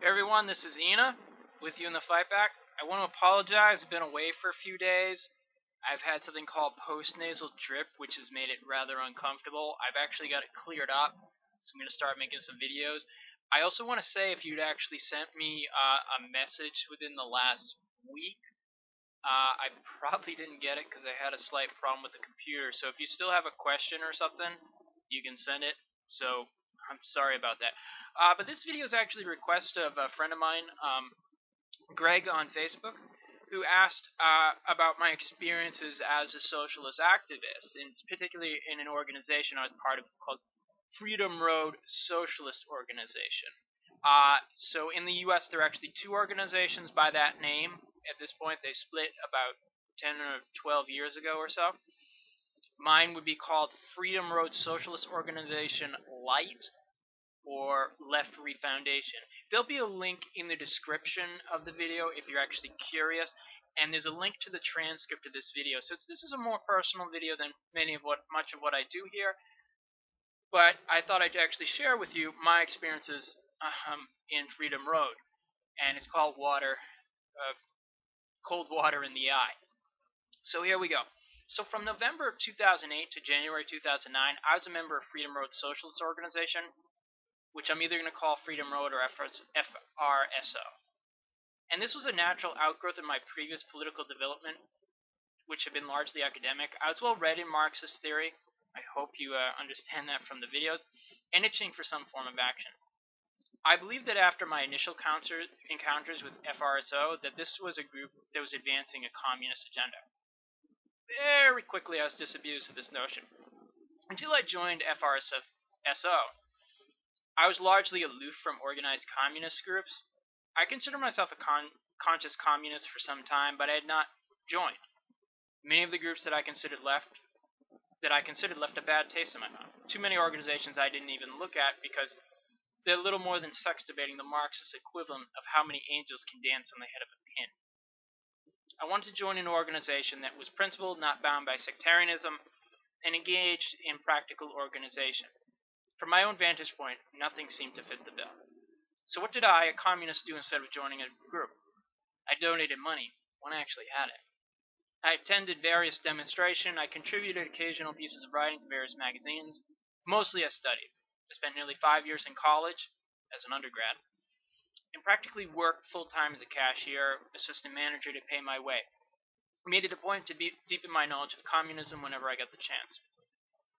Hey everyone, this is Ina with you in the fight back. I want to apologize. I've been away for a few days. I've had something called postnasal drip, which has made it rather uncomfortable. I've actually got it cleared up, so I'm going to start making some videos. I also want to say if you'd actually sent me a message within the last week, I probably didn't get it because I had a slight problem with the computer. So if you still have a question or something, you can send it. So I'm sorry about that. But this video is actually a request of a friend of mine, Greg on Facebook, who asked about my experiences as a socialist activist, and particularly in an organization I was part of called Freedom Road Socialist Organization. So in the U.S., there are actually two organizations by that name. At this point, they split about 10 or 12 years ago or so. Mine would be called Freedom Road Socialist Organization Light, or Left Refoundation. There'll be a link in the description of the video if you're actually curious, and there's a link to the transcript of this video. So this is a more personal video than much of what I do here, but I thought I'd actually share with you my experiences in Freedom Road, and it's called Cold Water in the Eye. So here we go. So from November of 2008 to January 2009, I was a member of Freedom Road Socialist Organization, which I'm either going to call Freedom Road or FRSO. And this was a natural outgrowth of my previous political development, which had been largely academic. I was well read in Marxist theory. I hope you understand that from the videos, and itching for some form of action. I believe that after my initial encounters with FRSO, that this was a group that was advancing a communist agenda. Very quickly, I was disabused of this notion, until I joined FRSO. I was largely aloof from organized communist groups. I consider myself a conscious communist for some time, but I had not joined. Many of the groups that I considered left a bad taste in my mouth. Too many organizations I didn't even look at because they're little more than sex debating the Marxist equivalent of how many angels can dance on the head of a pin. I wanted to join an organization that was principled, not bound by sectarianism, and engaged in practical organization. From my own vantage point, nothing seemed to fit the bill. So what did I, a communist, do instead of joining a group? I donated money when I actually had it. I attended various demonstrations. I contributed occasional pieces of writing to various magazines. Mostly I studied. I spent nearly 5 years in college as an undergrad, and practically worked full-time as a cashier, assistant manager to pay my way. I made it a point to deepen my knowledge of communism whenever I got the chance.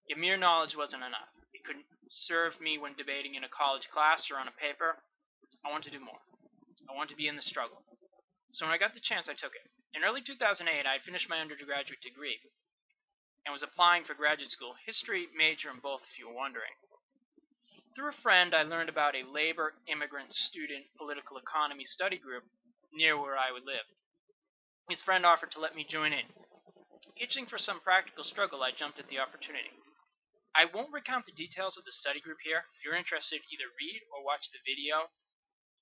Yet mere knowledge wasn't enough. It couldn't serve me when debating in a college class or on a paper. I wanted to do more. I wanted to be in the struggle. So when I got the chance, I took it. In early 2008, I had finished my undergraduate degree and was applying for graduate school, history major in both, if you were wondering. Through a friend, I learned about a labor, immigrant, student, political economy study group near where I would live. His friend offered to let me join in. Itching for some practical struggle, I jumped at the opportunity. I won't recount the details of the study group here. If you're interested, either read or watch the video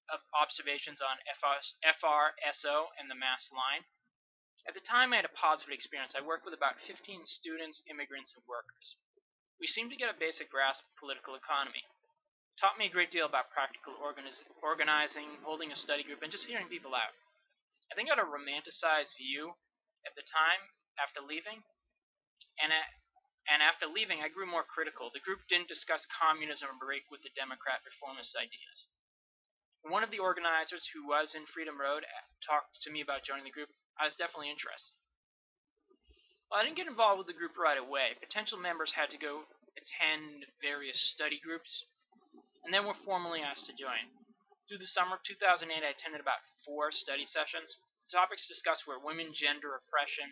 of observations on FRSO and the mass line. At the time, I had a positive experience. I worked with about 15 students, immigrants, and workers. We seemed to get a basic grasp of political economy. It taught me a great deal about practical organizing, holding a study group, and just hearing people out. I think I had a romanticized view at the time after leaving, and after leaving, I grew more critical. The group didn't discuss communism or break with the Democrat reformist ideas. When one of the organizers who was in Freedom Road talked to me about joining the group, I was definitely interested. Well, I didn't get involved with the group right away. Potential members had to go attend various study groups, and then were formally asked to join. Through the summer of 2008, I attended about 4 study sessions. The topics discussed were women, gender, oppression,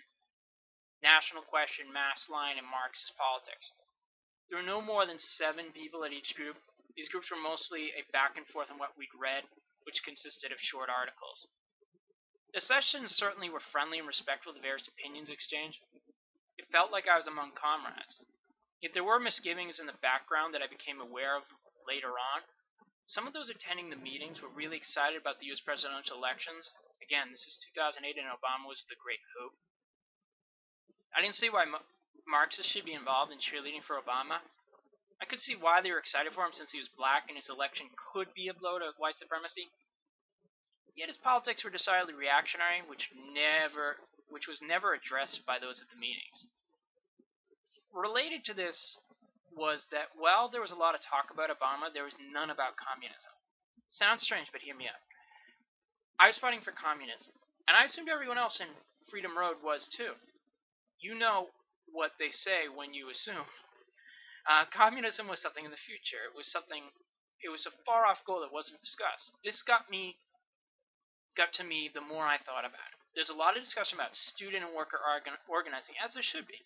national question, mass line, and Marxist politics. There were no more than 7 people at each group. These groups were mostly a back and forth on what we'd read, which consisted of short articles. The sessions certainly were friendly and respectful to various opinions exchanged. It felt like I was among comrades. Yet there were misgivings in the background that I became aware of later on. Some of those attending the meetings were really excited about the U.S. presidential elections. Again, this is 2008 and Obama was the great hope. I didn't see why Marxists should be involved in cheerleading for Obama. I could see why they were excited for him since he was black and his election could be a blow to white supremacy. Yet his politics were decidedly reactionary, which was never addressed by those at the meetings. Related to this was that while there was a lot of talk about Obama, there was none about communism. Sounds strange, but hear me out. I was fighting for communism, and I assumed everyone else in Freedom Road was too. You know what they say when you assume. Communism was something in the future. It was a far off goal that wasn't discussed. This got to me the more I thought about it. There's a lot of discussion about student and worker organizing, as there should be,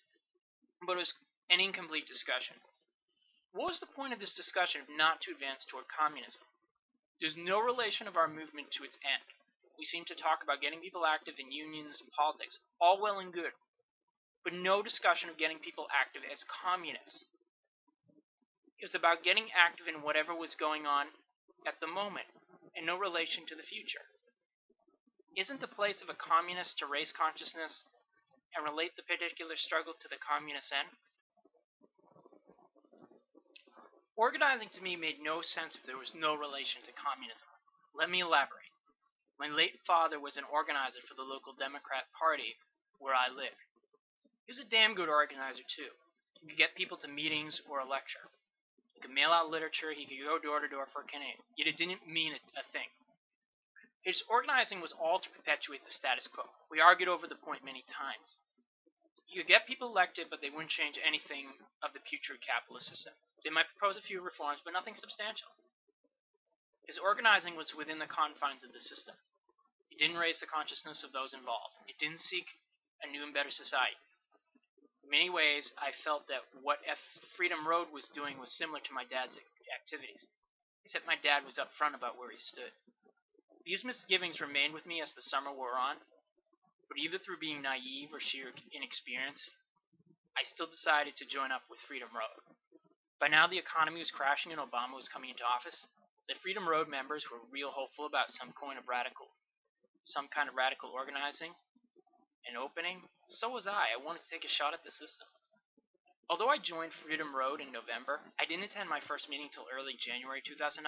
but it was an incomplete discussion. What was the point of this discussion if not to advance toward communism? There's no relation of our movement to its end. We seem to talk about getting people active in unions and politics, all well and good, but no discussion of getting people active as communists. It was about getting active in whatever was going on at the moment, and no relation to the future. Isn't the place of a communist to raise consciousness and relate the particular struggle to the communist end? Organizing to me made no sense if there was no relation to communism. Let me elaborate. My late father was an organizer for the local Democrat Party where I lived. He was a damn good organizer, too. He could get people to meetings or a lecture. He could mail out literature, he could go door to door for a Canadian, yet it didn't mean a thing. His organizing was all to perpetuate the status quo. We argued over the point many times. You could get people elected, but they wouldn't change anything of the putrid capitalist system. They might propose a few reforms, but nothing substantial. His organizing was within the confines of the system. It didn't raise the consciousness of those involved. It didn't seek a new and better society. In many ways, I felt that what Freedom Road was doing was similar to my dad's activities, except my dad was upfront about where he stood. These misgivings remained with me as the summer wore on, but either through being naive or sheer inexperience, I still decided to join up with Freedom Road. By now the economy was crashing and Obama was coming into office. The Freedom Road members were real hopeful about some kind of radical organizing and opening. So was I. I wanted to take a shot at the system. Although I joined Freedom Road in November, I didn't attend my first meeting until early January 2009.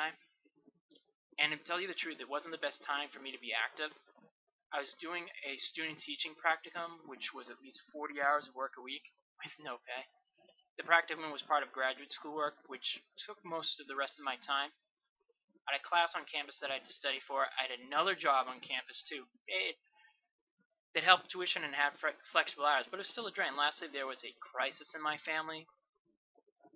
And to tell you the truth, it wasn't the best time for me to be active. I was doing a student teaching practicum, which was at least 40 hours of work a week with no pay. The practicum was part of graduate schoolwork, which took most of the rest of my time. I had a class on campus that I had to study for. I had another job on campus, too, paid, that helped tuition and had flexible hours, but it was still a drain. Lastly, there was a crisis in my family,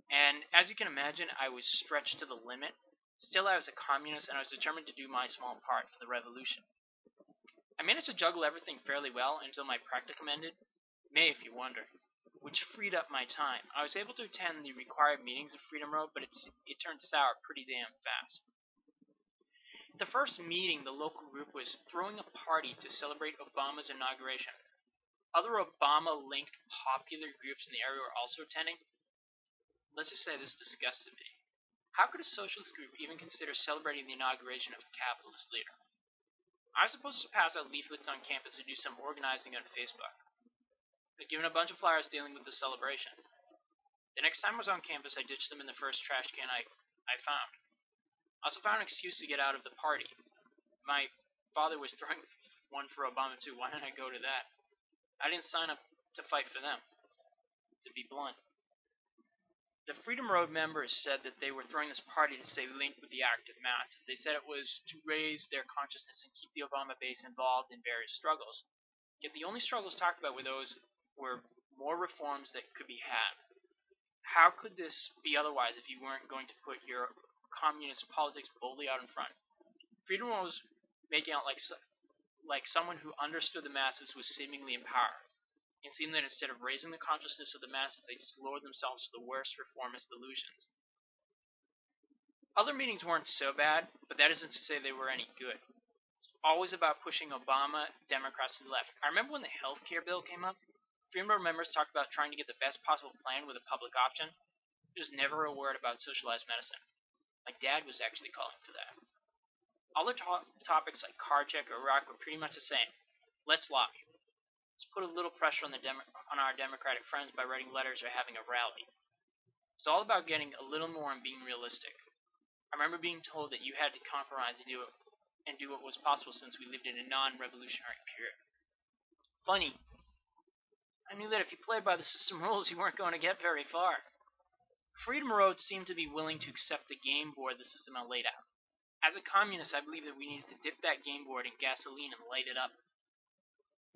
and as you can imagine, I was stretched to the limit. Still, I was a communist, and I was determined to do my small part for the revolution. I managed to juggle everything fairly well until my practicum ended, May if you wonder, which freed up my time. I was able to attend the required meetings of Freedom Road, but it turned sour pretty damn fast. At the first meeting, the local group was throwing a party to celebrate Obama's inauguration. Other Obama-linked popular groups in the area were also attending. Let's just say this disgusted me. How could a socialist group even consider celebrating the inauguration of a capitalist leader? I was supposed to pass out leaflets on campus and do some organizing on Facebook. I'd given a bunch of flyers dealing with the celebration. The next time I was on campus, I ditched them in the first trash can I found. I also found an excuse to get out of the party. My father was throwing one for Obama too. Why didn't I go to that? I didn't sign up to fight for them, to be blunt. The Freedom Road members said that they were throwing this party to stay linked with the active masses. They said it was to raise their consciousness and keep the Obama base involved in various struggles. Yet the only struggles talked about were more reforms that could be had. How could this be otherwise if you weren't going to put your communist politics boldly out in front? Freedom Road was making out like someone who understood the masses was seemingly in power. It seemed that instead of raising the consciousness of the masses, they just lowered themselves to the worst reformist delusions. Other meetings weren't so bad, but that isn't to say they were any good. It's always about pushing Obama Democrats to the left. I remember when the healthcare bill came up, Freedom Road members talked about trying to get the best possible plan with a public option. There was never a word about socialized medicine. My dad was actually calling for that. Other topics like card check or Iraq were pretty much the same. Let's lobby. Let's put a little pressure on our Democratic friends by writing letters or having a rally. It's all about getting a little more and being realistic. I remember being told that you had to compromise to do and do what was possible since we lived in a non-revolutionary period. Funny, I knew that if you played by the system rules, you weren't going to get very far. Freedom Road seemed to be willing to accept the game board the system had laid out. As a communist, I believed that we needed to dip that game board in gasoline and light it up.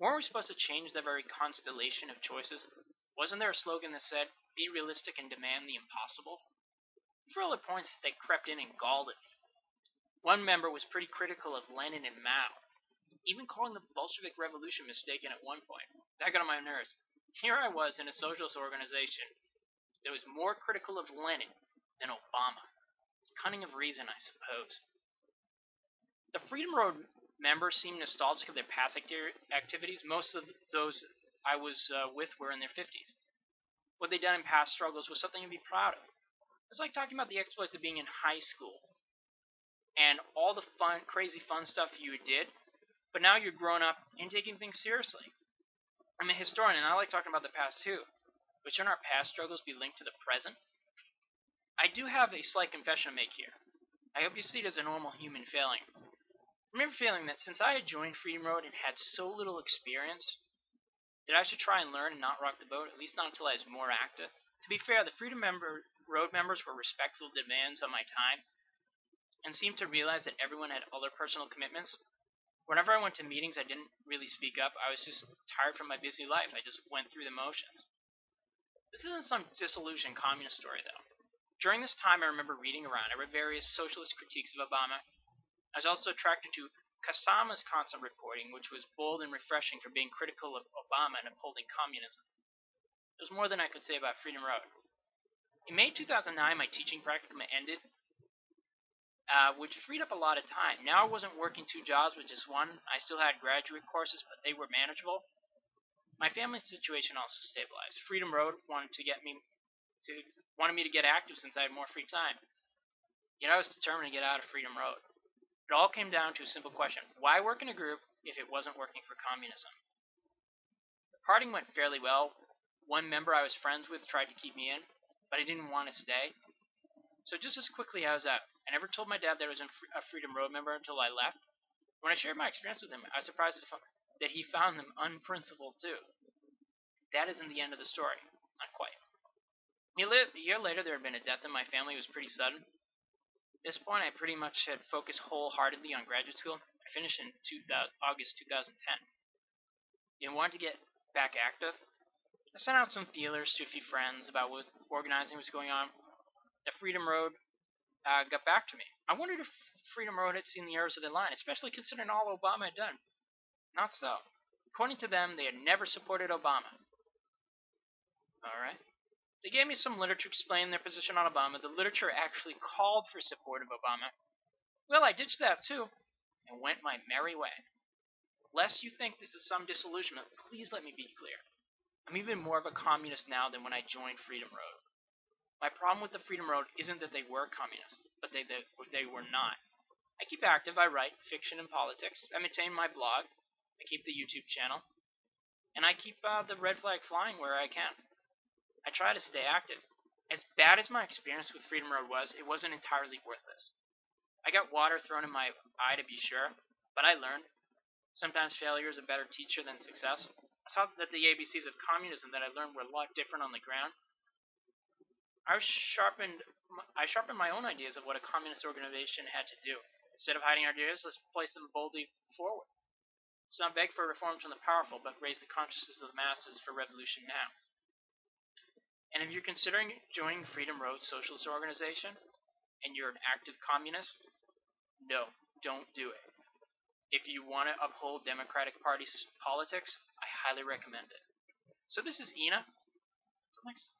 Weren't we supposed to change the very constellation of choices? Wasn't there a slogan that said, "Be realistic and demand the impossible"? For all the points that crept in and galled at me. One member was pretty critical of Lenin and Mao, even calling the Bolshevik Revolution mistaken at one point. That got on my nerves. Here I was in a socialist organization that was more critical of Lenin than Obama. Cunning of reason, I suppose. The Freedom Road members seemed nostalgic of their past activities. Most of those I was with were in their 50s. What they'd done in past struggles was something to be proud of. It's like talking about the exploits of being in high school and all the fun, crazy fun stuff you did, but now you're grown up and taking things seriously. I'm a historian and I like talking about the past too, but shouldn't our past struggles be linked to the present? I do have a slight confession to make here. I hope you see it as a normal human failing. I remember feeling that since I had joined Freedom Road and had so little experience, that I should try and learn and not rock the boat, at least not until I was more active. To be fair, the Road members were respectful demands on my time, and seemed to realize that everyone had other personal commitments. Whenever I went to meetings, I didn't really speak up. I was just tired from my busy life. I just went through the motions. This isn't some disillusioned communist story, though. During this time, I remember reading around. I read various socialist critiques of Obama. I was also attracted to Kasama's constant reporting, which was bold and refreshing for being critical of Obama and upholding communism. There was more than I could say about Freedom Road. In May 2009, my teaching practicum ended, which freed up a lot of time. Now I wasn't working 2 jobs with just one. I still had graduate courses, but they were manageable. My family situation also stabilized. Freedom Road wanted me to get active since I had more free time. Yet I was determined to get out of Freedom Road. It all came down to a simple question. Why work in a group if it wasn't working for communism? The parting went fairly well. One member I was friends with tried to keep me in, but I didn't want to stay. So just as quickly I was out. I never told my dad that I was a Freedom Road member until I left. When I shared my experience with him, I was surprised that he found them unprincipled too. That isn't the end of the story. Not quite. A year later, there had been a death in my family. It was pretty sudden. At this point, I pretty much had focused wholeheartedly on graduate school. I finished in August 2010. I wanted to get back active. I sent out some feelers to a few friends about what organizing was going on. The Freedom Road got back to me. I wondered if Freedom Road had seen the errors of their line, especially considering all Obama had done. Not so. According to them, they had never supported Obama. Alright. They gave me some literature explaining their position on Obama. The literature actually called for support of Obama. Well, I ditched that too, and went my merry way. Lest you think this is some disillusionment, please let me be clear. I'm even more of a communist now than when I joined Freedom Road. My problem with the Freedom Road isn't that they were communist, but they were not. I keep active. I write fiction and politics. I maintain my blog. I keep the YouTube channel. And I keep the red flag flying where I can. I try to stay active. As bad as my experience with Freedom Road was, it wasn't entirely worthless. I got water thrown in my eye to be sure, but I learned. Sometimes failure is a better teacher than success. I saw that the ABCs of communism that I learned were a lot different on the ground. I sharpened my own ideas of what a communist organization had to do. Instead of hiding ideas, let's place them boldly forward. Let's not beg for reforms from the powerful, but raise the consciousness of the masses for revolution now. And if you're considering joining Freedom Road Socialist Organization, and you're an active communist, no, don't do it. If you want to uphold Democratic Party politics, I highly recommend it. So this is Ina. Until next time.